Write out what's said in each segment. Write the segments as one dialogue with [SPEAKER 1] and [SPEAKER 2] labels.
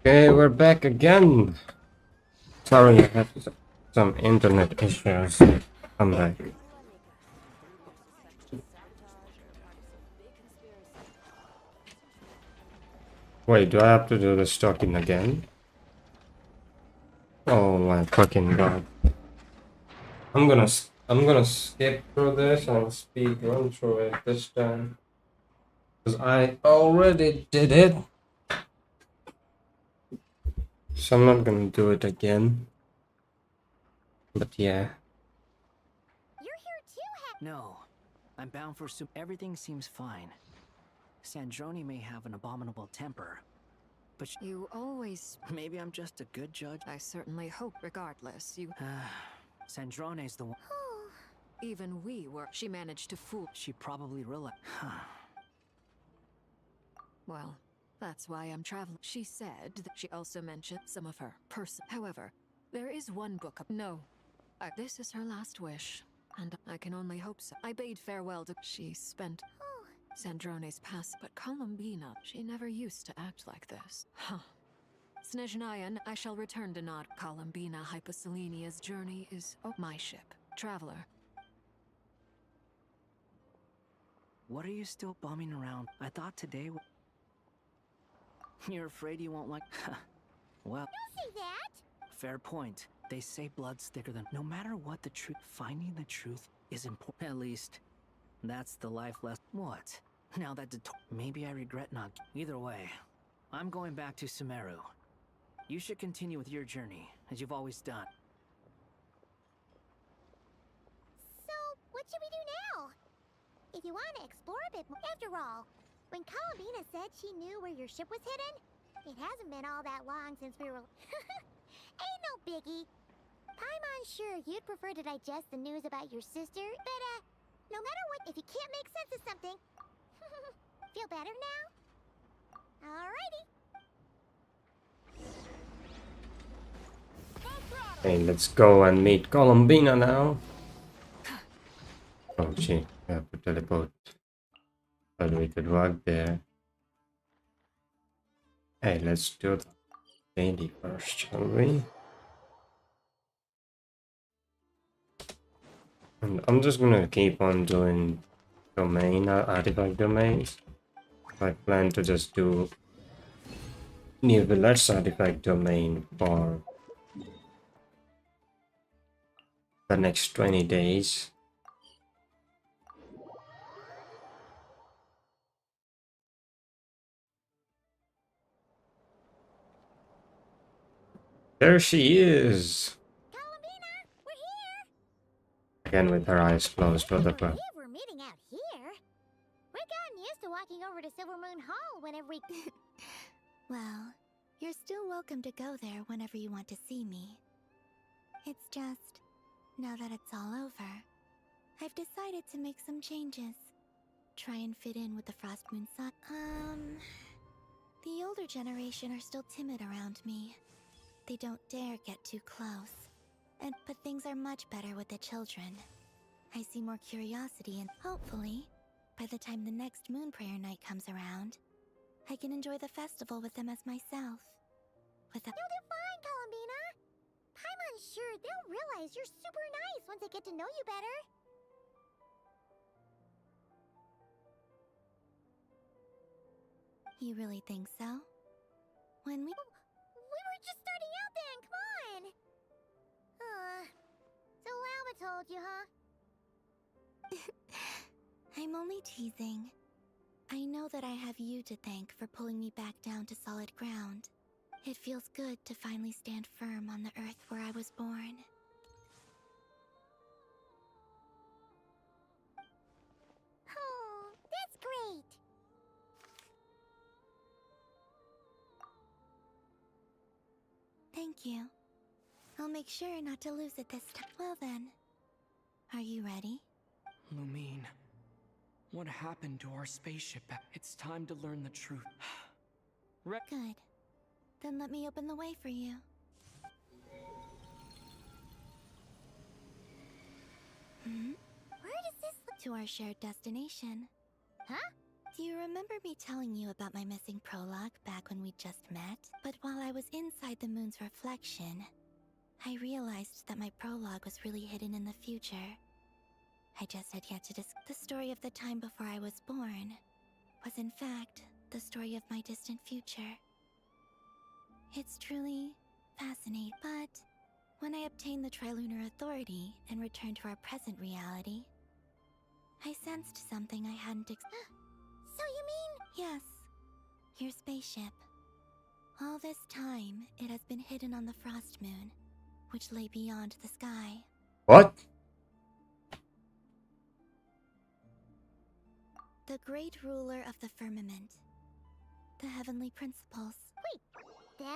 [SPEAKER 1] Okay, we're back again. Sorry, I had some internet issues. I'm back. Wait, do I have to do the stocking again? Oh my fucking god! I'm gonna skip through this and speed run through it this time because I already did it. So I'm not gonna do it again. But yeah.
[SPEAKER 2] You're here too,
[SPEAKER 3] No, I'm bound for soup. Everything seems fine. Sandrone may have an abominable temper, but
[SPEAKER 2] You always...
[SPEAKER 3] maybe I'm just a good judge.
[SPEAKER 2] I certainly hope regardless, you...
[SPEAKER 3] Sandrone's the one.
[SPEAKER 2] Even we were... She managed to fool...
[SPEAKER 3] She probably realized.
[SPEAKER 2] Well, that's why I'm traveling. She said that she also mentioned some of her person. However, there is one book... No. This is her last wish, and I can only hope so. I bade farewell to... She spent... Sandrone's past, but Columbina, she never used to act like this. Huh. Snezhnayan, I shall return to Nod. Columbina Hyposelenia's journey is... Oh, my ship. Traveler.
[SPEAKER 3] What are you still bumming around? I thought today. You're afraid you won't like. Well.
[SPEAKER 2] Don't say that!
[SPEAKER 3] Fair point. They say blood's thicker than. No matter what the truth, finding the truth is important. At least, that's the life lesson. What? Now that maybe I regret not. Either way, I'm going back to Sumeru. You should continue with your journey, as you've always done.
[SPEAKER 4] So, what should we do now? If you want to explore a bit more. After all, when Columbina said she knew where your ship was hidden, it hasn't been all that long since we were... Ain't no biggie. Paimon's sure you'd prefer to digest the news about your sister, but, no matter what, if you can't make sense of something... Feel better now? Alrighty.
[SPEAKER 1] Hey, let's go and meet Columbina now. Oh, gee, I have to teleport. But we could walk there. Hey, let's do the daily first, shall we? And I'm just gonna keep on doing domain, artifact domains. I plan to just do New Village artifact domain for the next 20 days. There she is!
[SPEAKER 4] Columbina, we're here!
[SPEAKER 1] Again with her eyes closed, what the fuck?
[SPEAKER 4] We're meeting out here. We've gotten used to walking over to Silver Moon Hall whenever we...
[SPEAKER 5] Well, you're still welcome to go there whenever you want to see me. It's just, now that it's all over, I've decided to make some changes. Try and fit in with the Frost Moon Sun. The older generation are still timid around me. They don't dare get too close. But things are much better with the children. I see more curiosity and hopefully, by the time the next Moon Prayer Night comes around, I can enjoy the festival with them as myself. Without...
[SPEAKER 4] You'll do fine, Columbina. Paimon's sure they'll realize you're super nice once they get to know you better.
[SPEAKER 5] You really think so? When we...
[SPEAKER 4] We were just starting out then, come on! So Alba told you, huh?
[SPEAKER 5] I'm only teasing. I know that I have you to thank for pulling me back down to solid ground. It feels good to finally stand firm on the earth where I was born.
[SPEAKER 4] Oh, that's great!
[SPEAKER 5] Thank you. I'll make sure not to lose it this time. Well then, are you ready?
[SPEAKER 6] Lumine, what happened to our spaceship? It's time to learn the truth.
[SPEAKER 5] Good. Then let me open the way for you.
[SPEAKER 4] Where does this...
[SPEAKER 5] To our shared destination.
[SPEAKER 4] Huh?
[SPEAKER 5] You remember me telling you about my missing prologue back when we just met? But while I was inside the moon's reflection, I realized that my prologue was really hidden in the future. I just had yet to the story of the time before I was born was in fact the story of my distant future. It's truly fascinating, but when I obtained the Trilunar Authority and returned to our present reality, I sensed something I hadn't
[SPEAKER 4] So you mean...
[SPEAKER 5] Yes, your spaceship. All this time, it has been hidden on the Frost Moon, which lay beyond the sky.
[SPEAKER 1] What?
[SPEAKER 5] The great ruler of the firmament. The heavenly principles.
[SPEAKER 4] Wait, them?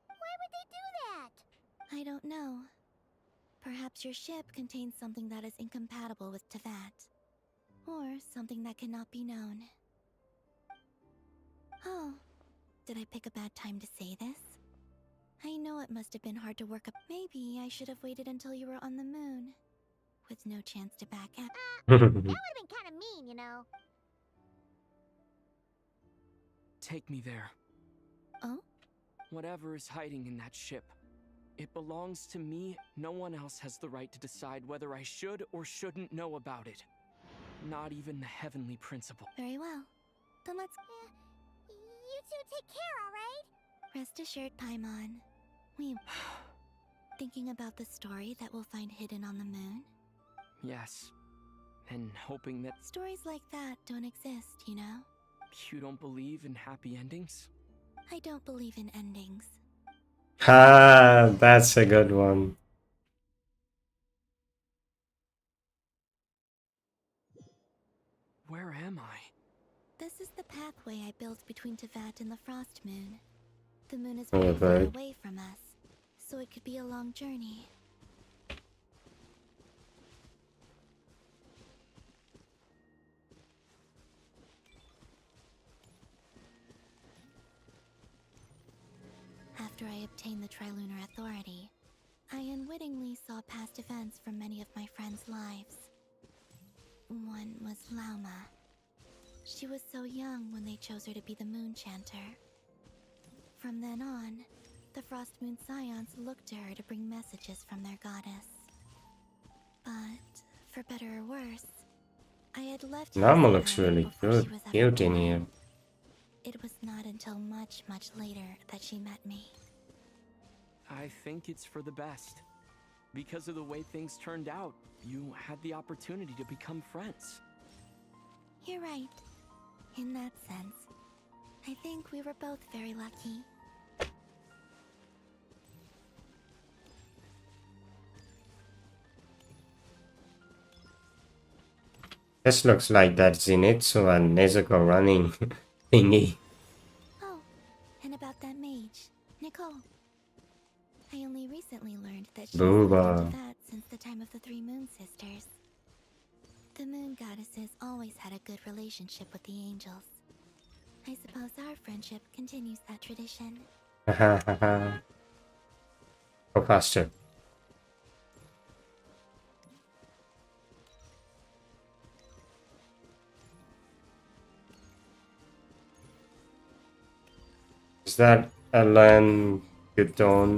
[SPEAKER 4] Why would they do that?
[SPEAKER 5] I don't know. Perhaps your ship contains something that is incompatible with Tevat. Or something that cannot be known. Oh, did I pick a bad time to say this? I know it must have been hard to work up. Maybe I should have waited until you were on the moon. With no chance to back up.
[SPEAKER 4] That would have been kind of mean, you know.
[SPEAKER 6] Take me there.
[SPEAKER 5] Oh?
[SPEAKER 6] Whatever is hiding in that ship, it belongs to me. No one else has the right to decide whether I should or shouldn't know about it. Not even the heavenly principle.
[SPEAKER 5] Very well. Then let's
[SPEAKER 4] You two take care, alright?
[SPEAKER 5] rest assured, Paimon. We thinking about the story that we'll find hidden on the moon?
[SPEAKER 6] Yes. And hoping that
[SPEAKER 5] Stories like that don't exist, you know?
[SPEAKER 6] you don't believe in happy endings?
[SPEAKER 5] I don't believe in endings.
[SPEAKER 1] Ha, that's a good one.
[SPEAKER 6] Where am I?
[SPEAKER 5] This is the pathway I built between Tevat and the Frost Moon. The moon is
[SPEAKER 1] Oh,
[SPEAKER 5] very far
[SPEAKER 1] right.
[SPEAKER 5] away from us, so it could be a long journey. After I obtained the Trilunar Authority, I unwittingly saw past events from many of my friends' lives. One was Lauma. She was so young when they chose her to be the Moon Chanter. From then on, the Frost Moon Scions looked to her to bring messages from their goddess. But, for better or worse, I had left
[SPEAKER 1] Llama
[SPEAKER 5] Yasuna
[SPEAKER 1] looks really
[SPEAKER 5] before
[SPEAKER 1] good.
[SPEAKER 5] she was ever
[SPEAKER 1] Cute in
[SPEAKER 5] born.
[SPEAKER 1] here.
[SPEAKER 5] It was not until much, much later that she met me.
[SPEAKER 6] I think it's for the best. Because of the way things turned out, you had the opportunity to become friends.
[SPEAKER 5] You're right. In that sense, I think we were both very lucky.
[SPEAKER 1] This looks like that Zenitsu and Nezuko running thingy.
[SPEAKER 5] Oh, and about that mage, Nicole. I only recently learned that she's lived
[SPEAKER 1] Booba.
[SPEAKER 5] in Tevat since the time of the Three Moon Sisters. The Moon Goddesses always had a good relationship with the angels. I suppose our friendship continues that tradition.
[SPEAKER 1] Hahaha. Go faster. Is that Ellen Gudon?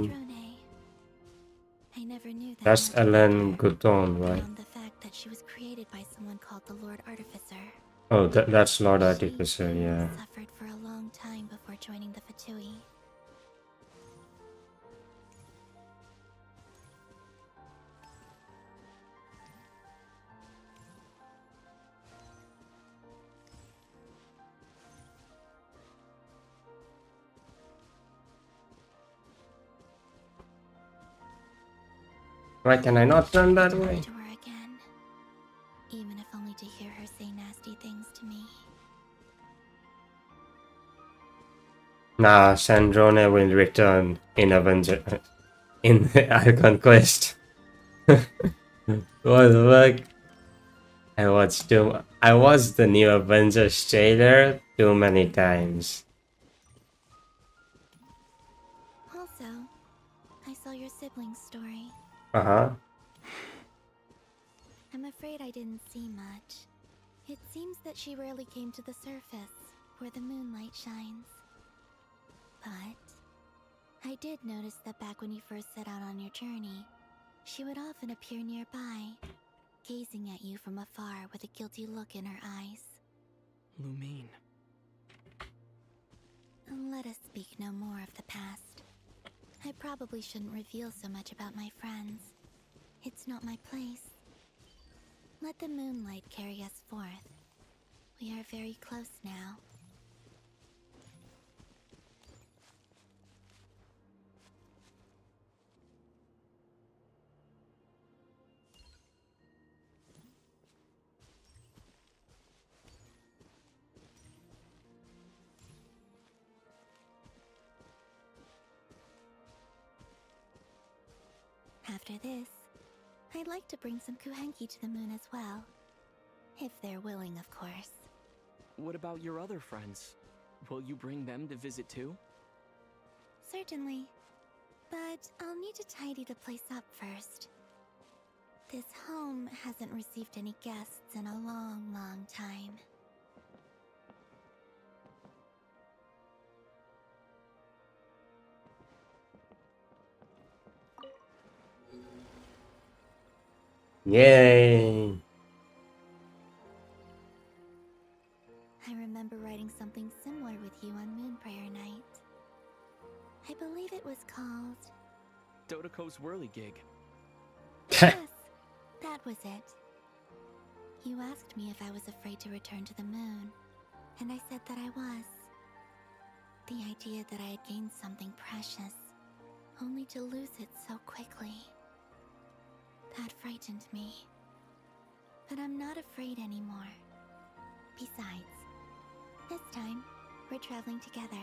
[SPEAKER 5] Drone. I never knew that.
[SPEAKER 1] That's
[SPEAKER 5] much about
[SPEAKER 1] Ellen
[SPEAKER 5] her,
[SPEAKER 1] Gudon, right?
[SPEAKER 5] beyond the fact that she was created by someone called the Lord Artificer.
[SPEAKER 1] Oh, that's Lord
[SPEAKER 5] She
[SPEAKER 1] Artificer,
[SPEAKER 5] too
[SPEAKER 1] yeah.
[SPEAKER 5] suffered for a long time before joining the Fatui.
[SPEAKER 1] Why can I not turn that
[SPEAKER 5] Talk
[SPEAKER 1] way?
[SPEAKER 5] to her again, even if only to hear her say nasty things to me.
[SPEAKER 1] Nah, Sandrone will return in Avenger in Archon Quest. What the fuck? I watched the new Avengers trailer too many times.
[SPEAKER 5] Also, I saw your siblings' story.
[SPEAKER 1] Uh-huh.
[SPEAKER 5] I'm afraid I didn't see much. It seems that she rarely came to the surface, where the moonlight shines. But I did notice that back when you first set out on your journey, she would often appear nearby, gazing at you from afar with a guilty look in her eyes.
[SPEAKER 6] Lumine.
[SPEAKER 5] Let us speak no more of the past. I probably shouldn't reveal so much about my friends. It's not my place. Let the moonlight carry us forth. We are very close now. After this, I'd like to bring some kuhenki to the moon as well. If they're willing, of course.
[SPEAKER 6] What about your other friends? Will you bring them to visit too?
[SPEAKER 5] Certainly. But I'll need to tidy the place up first. This home hasn't received any guests in a long, long time.
[SPEAKER 1] Yay!
[SPEAKER 5] I remember writing something similar with you on Moon Prayer Night. I believe it was called...
[SPEAKER 6] Dodoko's whirligig.
[SPEAKER 5] Yes, that was it. You asked me if I was afraid to return to the moon, and I said that I was. The idea that I had gained something precious, only to lose it so quickly. That frightened me. But I'm not afraid anymore. Besides, this time, we're traveling together.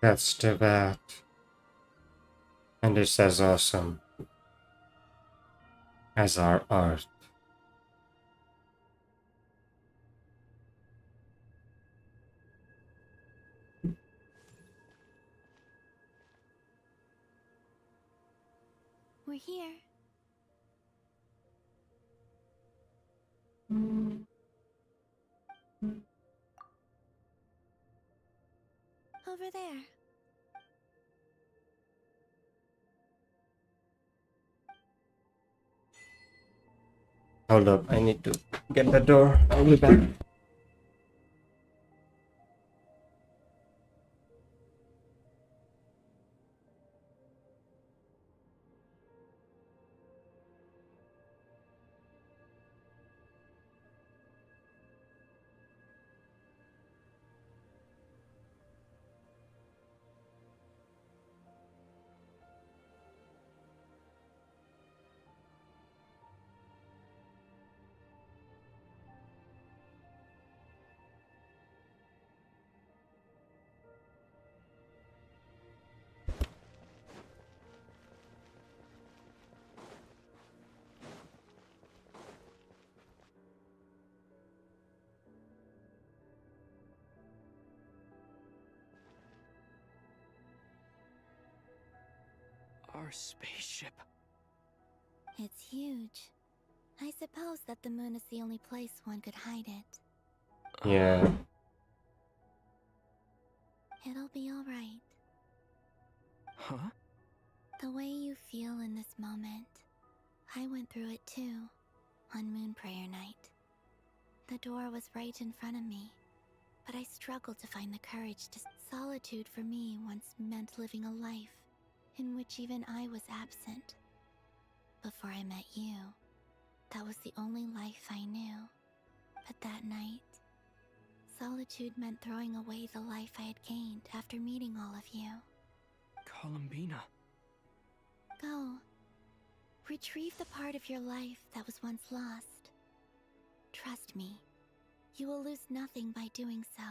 [SPEAKER 1] That's too bad. And it's as awesome as our art.
[SPEAKER 5] We're here. Over there.
[SPEAKER 1] Hold up, I need to get the door. I'll be back.
[SPEAKER 6] Our spaceship.
[SPEAKER 5] It's huge. I suppose that the moon is the only place one could hide it.
[SPEAKER 1] Yeah.
[SPEAKER 5] It'll be alright.
[SPEAKER 6] Huh?
[SPEAKER 5] The way you feel in this moment, I went through it too, on Moon Prayer Night. The door was right in front of me, but I struggled to find the courage to... Solitude for me once meant living a life in which even I was absent. Before I met you, that was the only life I knew. But that night, solitude meant throwing away the life I had gained after meeting all of you.
[SPEAKER 6] Columbina.
[SPEAKER 5] Go. Retrieve the part of your life that was once lost. Trust me, you will lose nothing by doing so.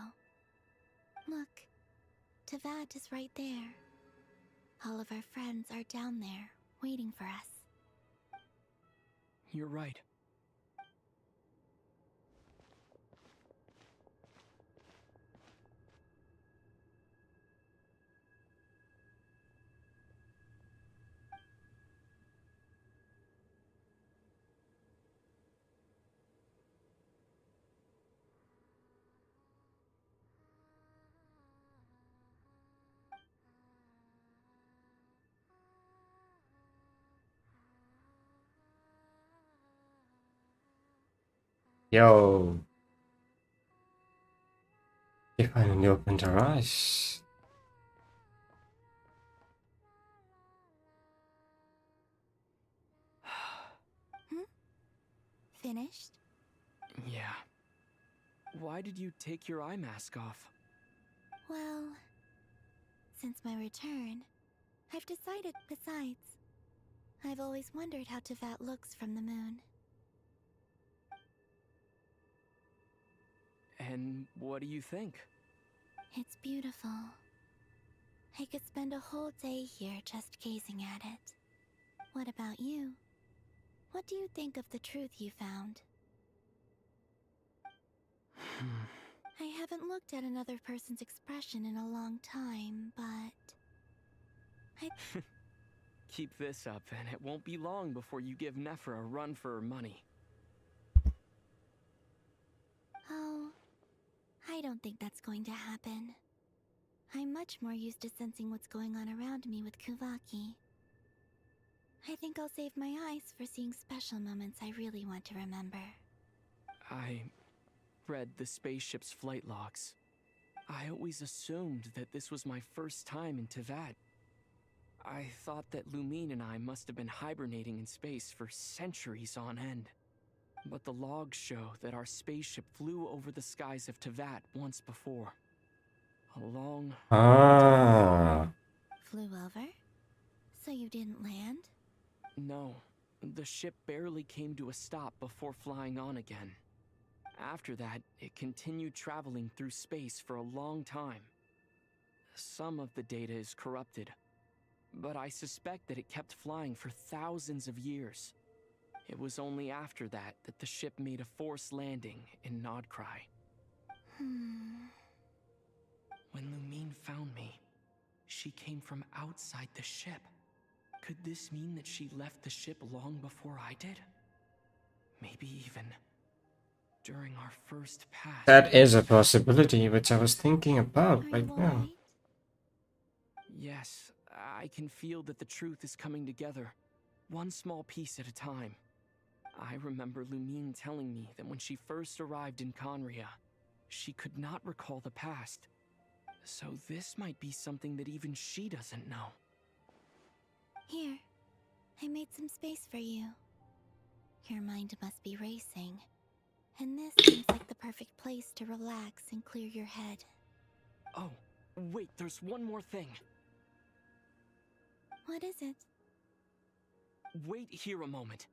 [SPEAKER 5] Look, Tavad is right there. All of our friends are down there, waiting for us.
[SPEAKER 6] You're right.
[SPEAKER 1] Yo, she finally opened her eyes.
[SPEAKER 5] Finished?
[SPEAKER 6] Yeah. Why did you take your eye mask off?
[SPEAKER 5] Well, since my return, I've decided. Besides, I've always wondered how Tavad looks from the moon.
[SPEAKER 6] And what do you think?
[SPEAKER 5] It's beautiful. I could spend a whole day here just gazing at it. What about you? What do you think of the truth you found? I haven't looked at another person's expression in a long time, but...
[SPEAKER 6] Keep this up, and it won't be long before you give Nephra a run for her money.
[SPEAKER 5] Oh, I don't think that's going to happen. I'm much more used to sensing what's going on around me with Kuvaki. I think I'll save my eyes for seeing special moments I really want to remember.
[SPEAKER 6] I read the spaceship's flight logs. I always assumed that this was my first time in Tavad. I thought that Lumine and I must have been hibernating in space for centuries on end. But the logs show that our spaceship flew over the skies of Tavad once before. A long...
[SPEAKER 1] Ah.
[SPEAKER 5] Flew over? So you didn't land?
[SPEAKER 6] No, the ship barely came to a stop before flying on again. After that, it continued traveling through space for a long time. Some of the data is corrupted, but I suspect that it kept flying for thousands of years. It was only after that that the ship made a forced landing in Nodcry. When Lumine found me, she came from outside the ship. Could this mean that she left the ship long before I did? Maybe even during our first pass.
[SPEAKER 1] That is a possibility, which I was thinking about
[SPEAKER 5] Are
[SPEAKER 1] right
[SPEAKER 5] you
[SPEAKER 1] now.
[SPEAKER 5] alright?
[SPEAKER 6] Yes, I can feel that the truth is coming together, one small piece at a time. I remember Lumine telling me that when she first arrived in Conria, she could not recall the past. So this might be something that even she doesn't know.
[SPEAKER 5] Here, I made some space for you. Your mind must be racing, and this seems like the perfect place to relax and clear your head.
[SPEAKER 6] Oh, wait, there's one more thing.
[SPEAKER 5] What is it?
[SPEAKER 6] Wait here a moment.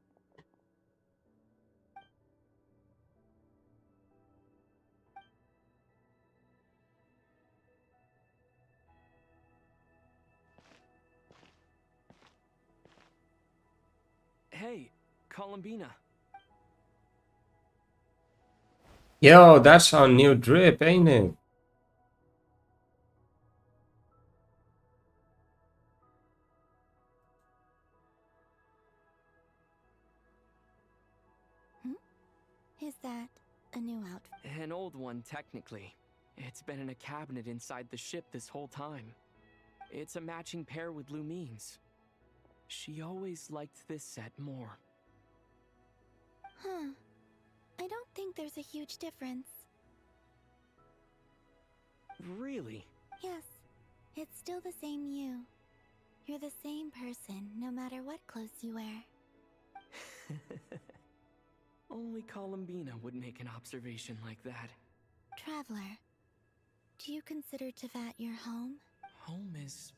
[SPEAKER 6] Hey, Columbina.
[SPEAKER 1] Yo, that's our new drip, ain't it?
[SPEAKER 5] Is that a new outfit?
[SPEAKER 6] An old one, technically. It's been in a cabinet inside the ship this whole time. It's a matching pair with Lumine's. She always liked this set more.
[SPEAKER 5] Huh. I don't think there's a huge difference.
[SPEAKER 6] Really?
[SPEAKER 5] Yes, it's still the same you. You're the same person, no matter what clothes you wear.
[SPEAKER 6] Only Columbina would make an observation like that.
[SPEAKER 5] Traveler, do you consider Tavad your home?
[SPEAKER 6] Home is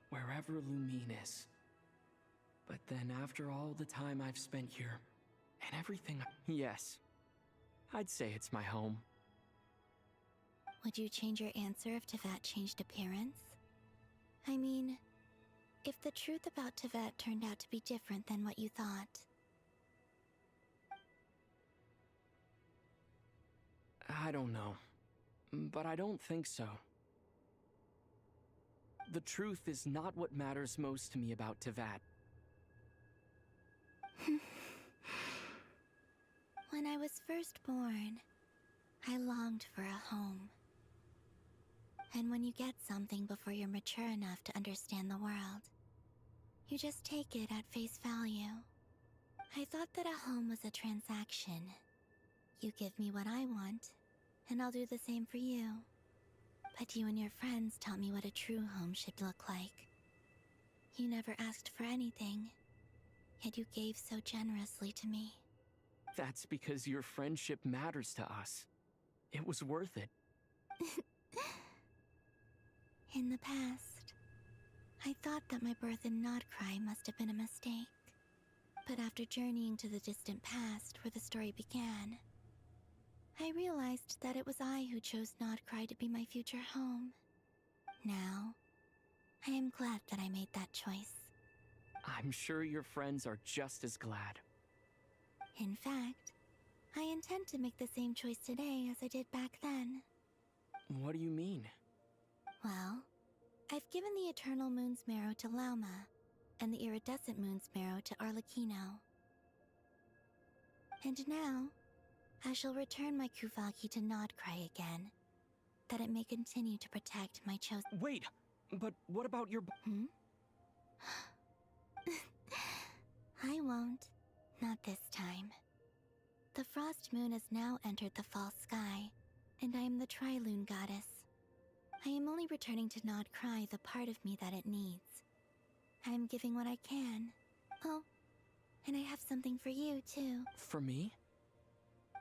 [SPEAKER 6] wherever Lumine is. But then after all the time I've spent here, and everything, yes, I'd say it's my home.
[SPEAKER 5] Would you change your answer if Tevat changed appearance? I mean, if the truth about Tevat turned out to be different than what you thought.
[SPEAKER 6] I don't know, but I don't think so. The truth is not what matters most to me about Tevat.
[SPEAKER 5] When I was first born, I longed for a home. And when you get something before you're mature enough to understand the world, you just take it at face value. I thought that a home was a transaction. You give me what I want, and I'll do the same for you. But you and your friends taught me what a true home should look like. You never asked for anything, yet you gave so generously to me.
[SPEAKER 6] That's because your friendship matters to us. It was worth it.
[SPEAKER 5] In the past, I thought that my birth in Nodcry must have been a mistake. But after journeying to the distant past where the story began, I realized that it was I who chose Nodcry to be my future home. Now, I am glad that I made that choice.
[SPEAKER 6] I'm sure your friends are just as glad.
[SPEAKER 5] In fact, I intend to make the same choice today as I did back then.
[SPEAKER 6] What do you mean?
[SPEAKER 5] Well, I've given the Eternal Moon's Marrow to Lauma, and the Iridescent Moon's Marrow to Arlecchino. And now, I shall return my Kuvagi to Nodcry again, that it may continue to protect my chosen—
[SPEAKER 6] Wait, but what about your—
[SPEAKER 5] I won't. Not this time. The Frost Moon has now entered the false sky, and I am the Trilune Goddess. I am only returning to Nodcry the part of me that it needs. I am giving what I can. Oh, and I have something for you, too.
[SPEAKER 6] For me?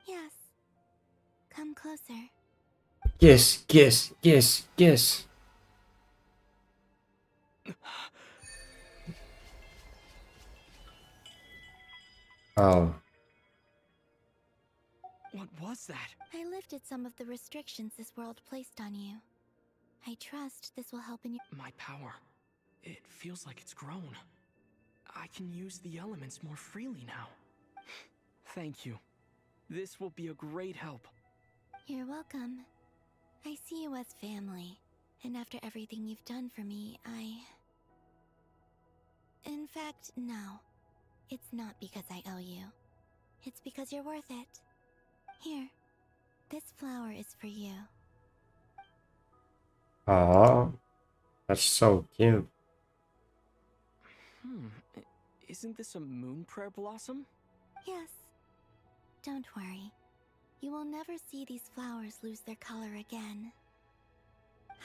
[SPEAKER 5] Yes. Come closer.
[SPEAKER 1] Yes, yes, yes, yes. Oh.
[SPEAKER 6] What was that?
[SPEAKER 5] I lifted some of the restrictions this world placed on you. I trust this will help in your—
[SPEAKER 6] My power. It feels like it's grown. I can use the elements more freely now. Thank you. This will be a great help.
[SPEAKER 5] You're welcome. I see you as family, and after everything you've done for me, In fact, no. It's not because I owe you. It's because you're worth it. Here, this flower is for you.
[SPEAKER 1] Oh, that's so cute.
[SPEAKER 6] Isn't this a moon prayer blossom?
[SPEAKER 5] Yes. Don't worry. You will never see these flowers lose their color again.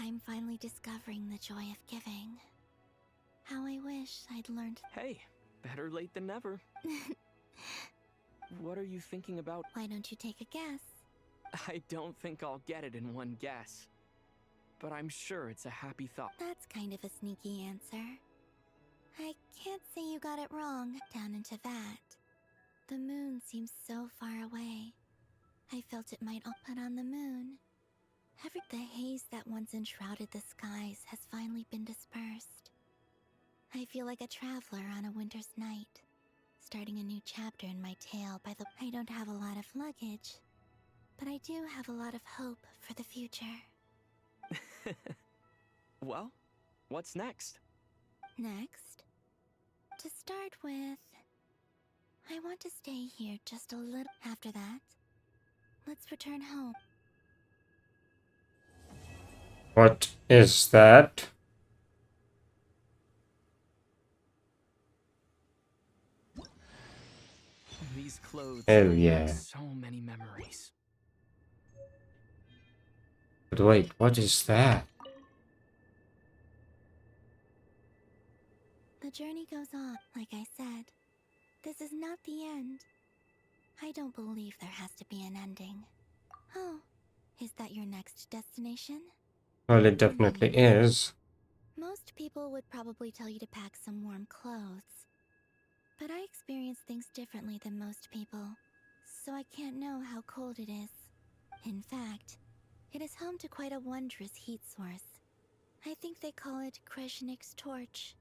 [SPEAKER 5] I'm finally discovering the joy of giving. How I wish I'd learned—
[SPEAKER 6] Hey, better late than never. What are you thinking about?
[SPEAKER 5] Why don't you take a guess?
[SPEAKER 6] I don't think I'll get it in one guess. But I'm sure it's a happy thought.
[SPEAKER 5] That's kind of a sneaky answer. I can't say you got it wrong. Down into that. The moon seems so far away. I felt it might all put on the moon. The haze that once enshrouded the skies has finally been dispersed. I feel like a traveler on a winter's night, starting a new chapter in my tale by the— I don't have a lot of luggage, but I do have a lot of hope for the future.
[SPEAKER 6] Well, what's next?
[SPEAKER 5] Next, to start with, I want to stay here just a little. After that, let's return home.
[SPEAKER 1] What is that?
[SPEAKER 6] These clothes
[SPEAKER 1] Oh,
[SPEAKER 6] bring
[SPEAKER 1] yeah.
[SPEAKER 6] back so many memories.
[SPEAKER 1] But wait, what is that?
[SPEAKER 5] The journey goes on, like I said. This is not the end. I don't believe there has to be an ending. Oh, is that your next destination?
[SPEAKER 1] Well, it definitely is.
[SPEAKER 5] Most people would probably tell you to pack some warm clothes. But I experience things differently than most people, so I can't know how cold it is. In fact, it is home to quite a wondrous heat source. I think they call it Kreshnik's torch.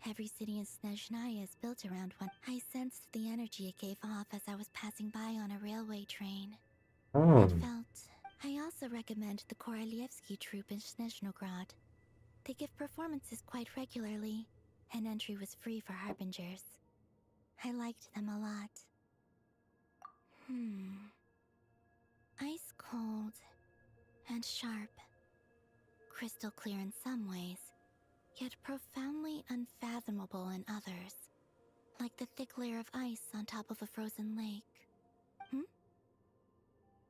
[SPEAKER 5] Every city in Snezhnaya is built around one. I sensed the energy it gave off as I was passing by on a railway train.
[SPEAKER 1] Oh,
[SPEAKER 5] It felt... I also recommend the Korolievsky troupe in Snezhnograd. They give performances quite regularly, and entry was free for harbingers. I liked them a lot. Ice cold and sharp. Crystal clear in some ways, yet profoundly unfathomable in others. Like the thick layer of ice on top of a frozen lake.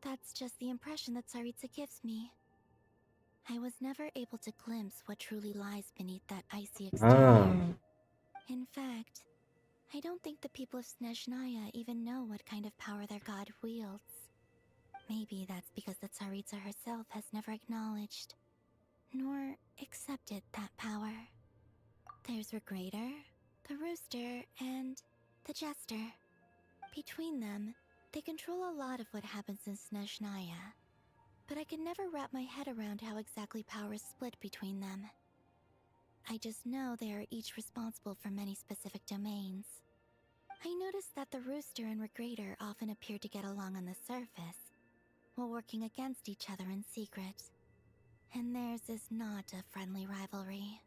[SPEAKER 5] That's just the impression that Tsaritsa gives me. I was never able to glimpse what truly lies beneath that icy exterior. In fact, I don't think the people of Snezhnaya even know what kind of power their god wields. Maybe that's because the Tsaritsa herself has never acknowledged, nor accepted that power. There's Regrator, the Rooster, and the Jester. Between them, they control a lot of what happens in Snezhnaya. But I can never wrap my head around how exactly power is split between them. I just know they are each responsible for many specific domains. I noticed that the Rooster and Regrator often appear to get along on the surface, while working against each other in secret. And theirs is not a friendly rivalry.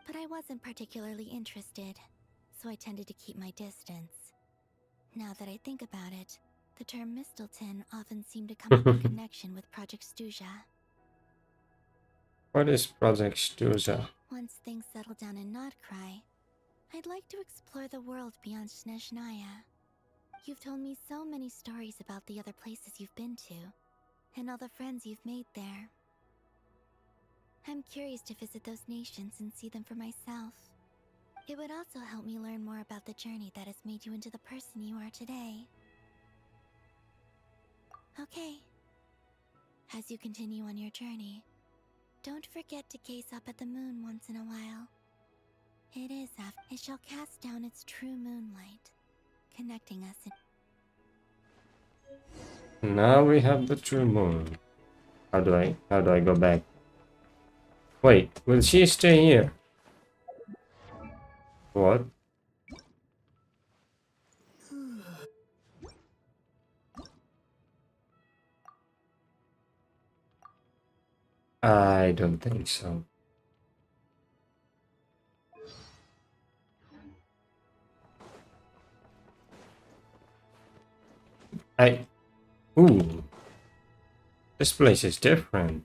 [SPEAKER 5] But I wasn't particularly interested, so I tended to keep my distance. Now that I think about it, the term Mistelton often seemed to come up in connection with Project Stuja.
[SPEAKER 1] what is Project Stuza?
[SPEAKER 5] Once things settle down in Notcry, I'd like to explore the world beyond Snezhnaya. You've told me so many stories about the other places you've been to, and all the friends you've made there. I'm curious to visit those nations and see them for myself. It would also help me learn more about the journey that has made you into the person you are today. Okay. As you continue on your journey, don't forget to gaze up at the moon once in a while. It shall cast down its true moonlight, connecting us in...
[SPEAKER 1] Now we have the true moon. How do I go back? Wait, will she stay here? What? I don't think so. Ooh. This place is different.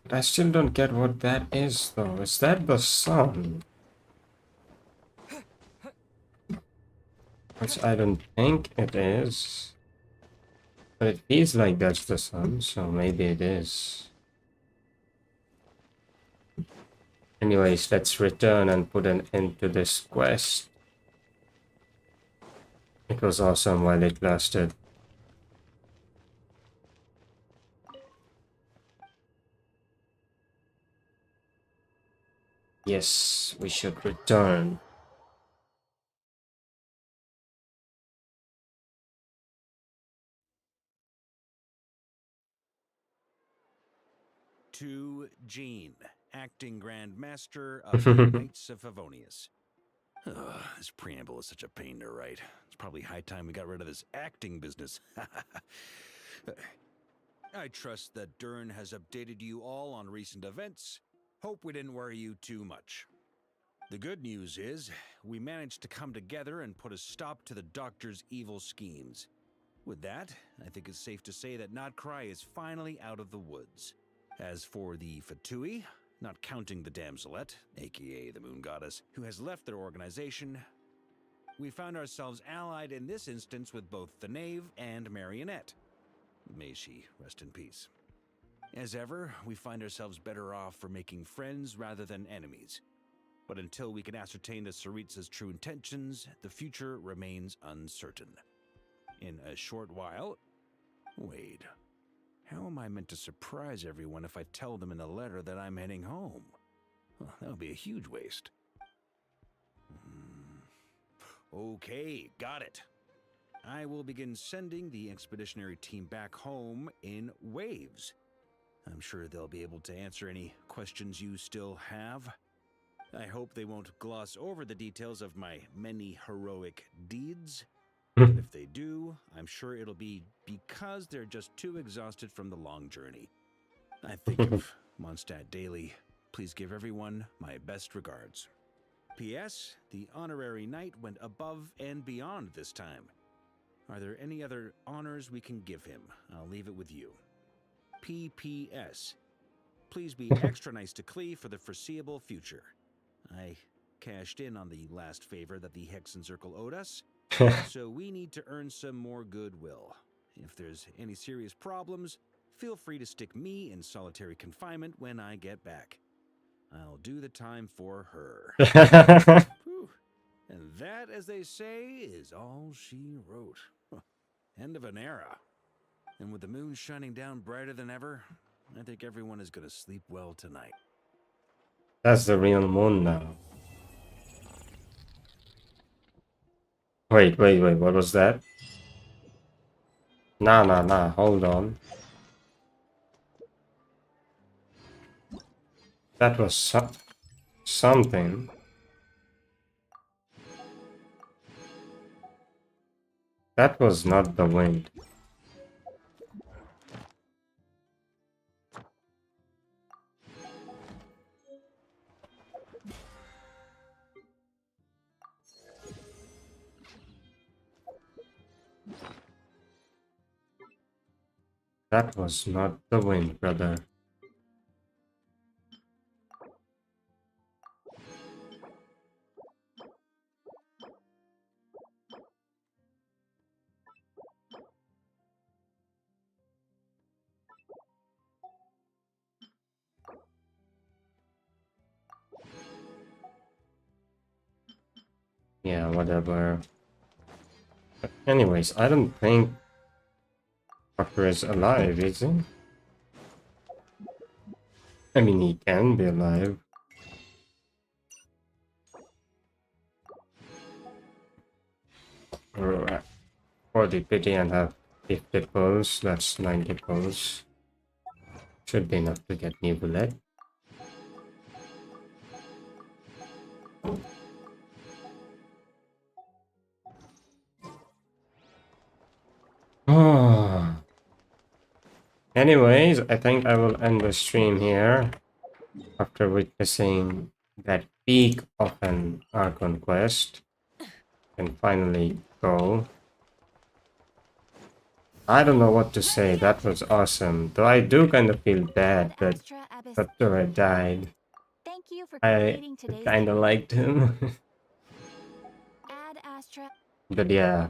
[SPEAKER 1] But I still don't get what that is, though. Is that the sun? Which I don't think it is. But it feels like that's the sun, so maybe it is. Anyways, let's return and put an end to this quest. It was awesome while it lasted. Yes, we should return.
[SPEAKER 7] To Jean, acting Grand Master of the Knights of Favonius. Ugh, this preamble is such a pain to write. It's probably high time we got rid of this acting business. I trust that Dern has updated you all on recent events. Hope we didn't worry you too much. The good news is, we managed to come together and put a stop to the Doctor's evil schemes. With that, I think it's safe to say that Notcry is finally out of the woods. As for the Fatui, not counting the Damselette, aka the Moon Goddess, who has left their organization, we found ourselves allied in this instance with both the Knave and Marionette. May she rest in peace. As ever, we find ourselves better off for making friends rather than enemies. But until we can ascertain the Tsaritsa's true intentions, the future remains uncertain. In a short while... Wait. How am I meant to surprise everyone if I tell them in the letter that I'm heading home? Well, that would be a huge waste. Okay, got it. I will begin sending the expeditionary team back home in waves. I'm sure they'll be able to answer any questions you still have. I hope they won't gloss over the details of my many heroic deeds. And if they do, I'm sure it'll be because they're just too exhausted from the long journey. I think of Mondstadt daily. Please give everyone my best regards. P.S. The honorary knight went above and beyond this time. Are there any other honors we can give him? I'll leave it with you. P.P.S. Please be extra nice to Klee for the foreseeable future. I cashed in on the last favor that the Hexen Circle owed us, so we need to earn some more goodwill. If there's any serious problems, feel free to stick me in solitary confinement when I get back. I'll do the time for her. Whew. And that, as they say, is all she wrote. End of an era. And with the moon shining down brighter than ever, I think everyone is going to sleep well tonight.
[SPEAKER 1] That's the real moon now. Wait, what was that? Nah, hold on. That was something. That was not the wind. That was not the wind, brother. Yeah, whatever. But anyways, I don't think Doctor is alive, is he? I mean, he can be alive. Or 40 pity and have 50 pulls, that's 90 pulls. Should be enough to get new bullet. Anyways, I think I will end the stream here after witnessing that peak of an Archon quest and finally go. I don't know what to say, that was awesome. Though I do kind of feel bad that Satura died.
[SPEAKER 5] Thank you for
[SPEAKER 1] I
[SPEAKER 5] completing today's
[SPEAKER 1] kind of liked him.
[SPEAKER 5] Ad Astra.
[SPEAKER 1] But yeah,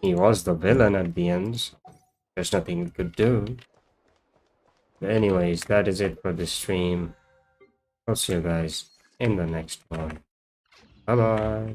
[SPEAKER 1] he was the villain at the end. There's nothing we could do. But anyways, that is it for the stream. I'll see you guys in the next one. Bye bye.